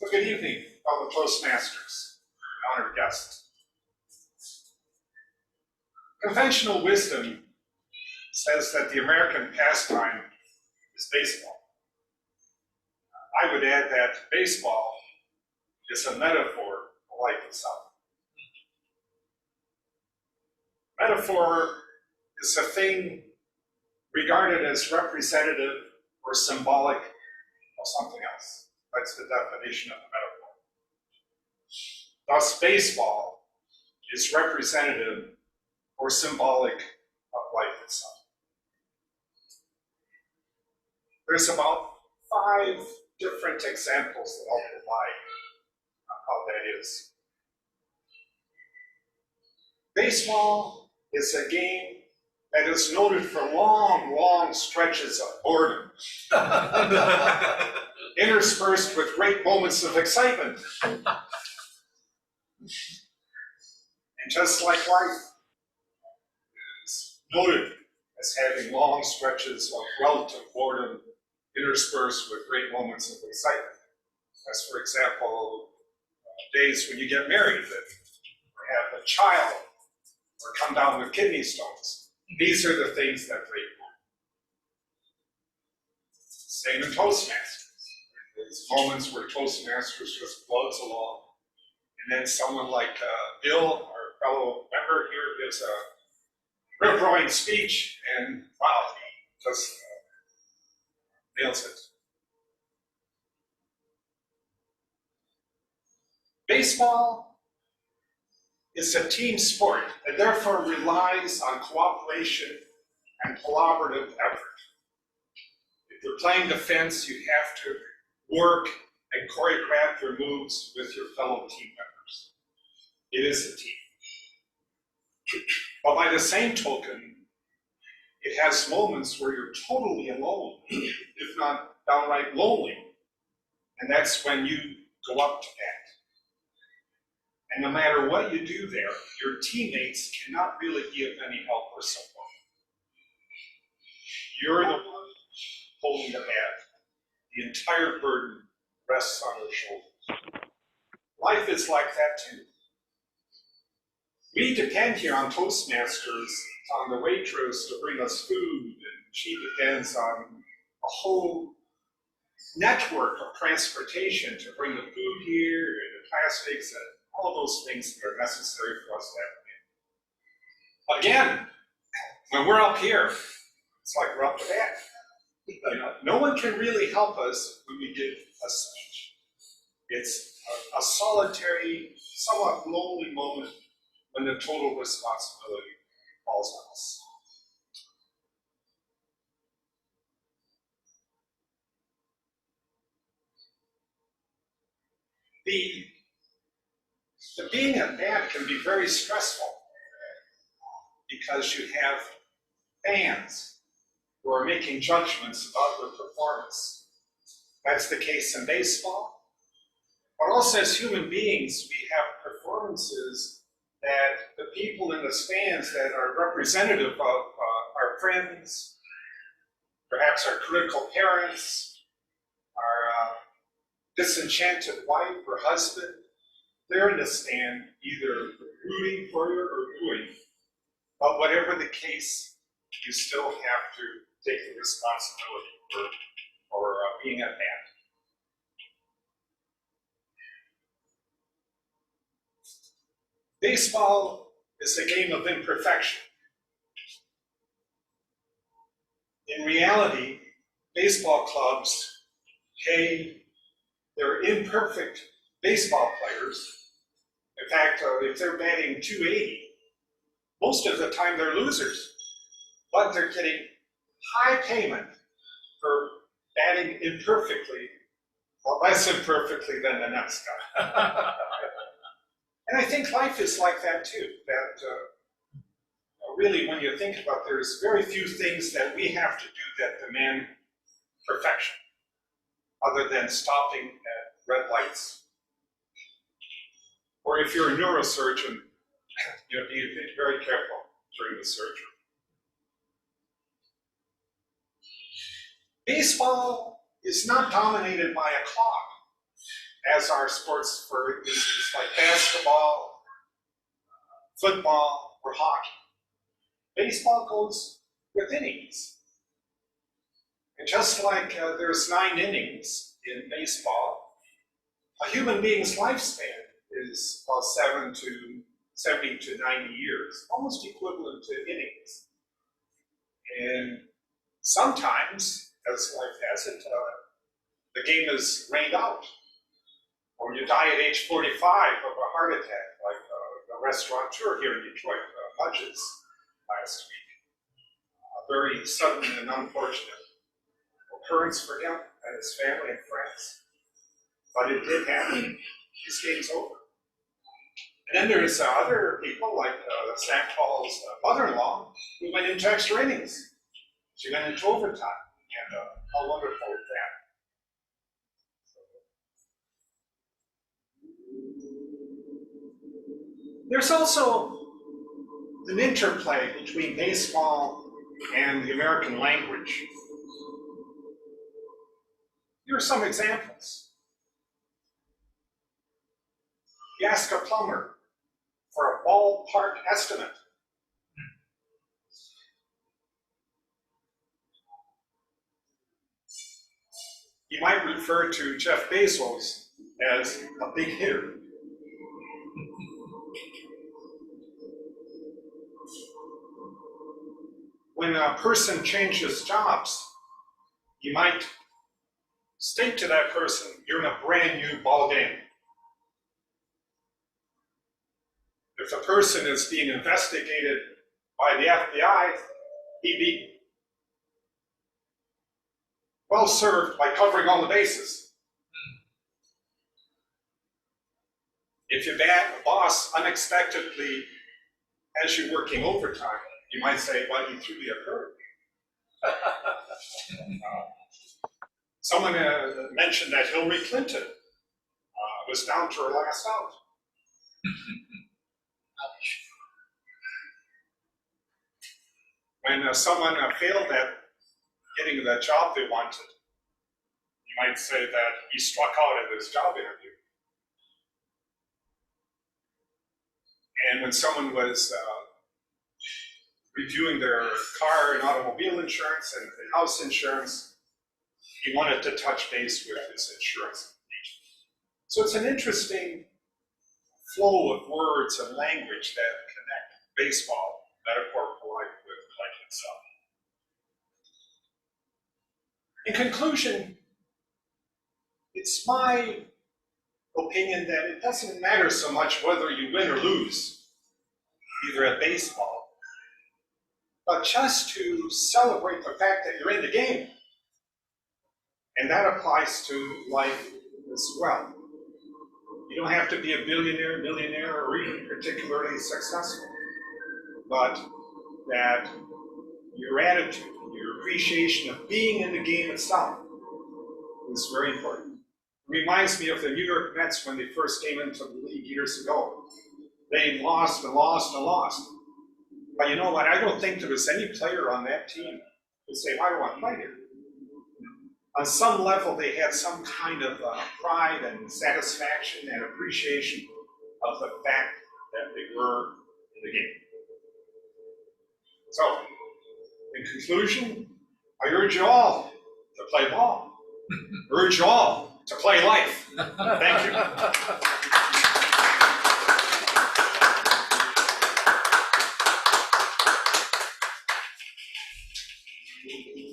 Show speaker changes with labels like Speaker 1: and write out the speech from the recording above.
Speaker 1: So good evening, fellow Toastmasters and honored guests. Conventional wisdom says that the American pastime is baseball. I would add that baseball is a metaphor for life itself. Metaphor is a thing regarded as representative or symbolic of something else. That's the definition of a metaphor. Thus, baseball is representative or symbolic of life itself. There's about 5 different examples that I'll provide on how that is. Baseball is a game that is noted for long, long stretches of boredom, interspersed with great moments of excitement. And just like life is noted as having long stretches of relative boredom, interspersed with great moments of excitement. As, for example, days when you get married, or have a child, or come down with kidney stones. These are the things that break boredom. Same in Toastmasters. There's moments where Toastmasters just floats along, and then someone like Bill, our fellow member here, gives a rip-roaring speech, and wow, he just nails it. Baseball is a team sport and therefore relies on cooperation and collaborative effort. If you're playing defense, you have to work and choreograph your moves with your fellow team members. It is a team. But by the same token, it has moments where you're totally alone, if not downright lonely. And that's when you go up to bat. And no matter what you do there, your teammates cannot really give any help or support. You're the one holding the bat. The entire burden rests on your shoulders. Life is like that too. We depend here on Toastmasters, on the waitress to bring us food, and she depends on a whole network of transportation to bring the food here, and the plastics, and all those things that are necessary for us to have. Again, when we're up here, it's like we're up to bat. You know, no one can really help us when we give a speech. It's a solitary, somewhat lonely moment when the total responsibility falls on us. Being a bat can be very stressful because you have fans who are making judgments about your performance. That's the case in baseball. But also as human beings, we have performances that the people in the stands that are representative of our friends, perhaps our critical parents, our disenchanted wife or husband, they're in the stand either rooting for you or booing. But whatever the case, you still have to take the responsibility for being a bat. Baseball is a game of imperfection. In reality, baseball clubs pay their imperfect baseball players. In fact, if they're batting .280, most of the time they're losers, but they're getting high payment for batting imperfectly, or less imperfectly than the next guy. And I think life is like that too, that really when you think about it, there's very few things that we have to do that demand perfection, other than stopping at red lights. Or if you're a neurosurgeon, be very careful during the surgery. Baseball is not dominated by a clock. as are sports for instance like basketball, football, or hockey. Baseball goes with innings. And just like there's 9 innings in baseball, a human being's lifespan is about 70 to 90 years, almost equivalent to innings. And sometimes, as life has it, the game is rained out, or you die at age 45 of a heart attack, like the restaurateur here in Detroit, Budges, last week. A very sudden and unfortunate occurrence for him and his family and friends. But it did happen. His game's over. And then there's other people like St. Paul's mother-in-law who went into extra innings. She went into overtime. And how wonderful is that? There's also an interplay between baseball and the American language. Here are some examples. You ask a plumber for a ballpark estimate. You might refer to Jeff Bezos as a big hitter. When a person changes jobs, you might state to that person, you're in a brand new ball game. If the person is being investigated by the FBI, he'd be well served by covering all the bases. If your boss unexpectedly has you working overtime, you might say, well, he threw me a curve. Someone mentioned that Hillary Clinton was down to her last out. When someone failed at getting the job they wanted, you might say that he struck out at his job interview. And when someone was reviewing their car and automobile insurance and house insurance, he wanted to touch base with his insurance agent. So it's an interesting flow of words and language that connect baseball, metaphorical life, with life itself. In conclusion, it's my opinion that it doesn't matter so much whether you win or lose, either at baseball, but just to celebrate the fact that you're in the game. And that applies to life as well. You don't have to be a billionaire, millionaire, or even particularly successful, but that your attitude, your appreciation of being in the game itself is very important. It reminds me of the New York Mets when they first came into the league years ago. They lost and lost and lost. But you know what? I don't think there was any player on that team who say, I want to play here. On some level, they had some kind of pride and satisfaction and appreciation of the fact that they were in the game. So, in conclusion, I urge you all to play ball. Urge you all to play life. Thank you.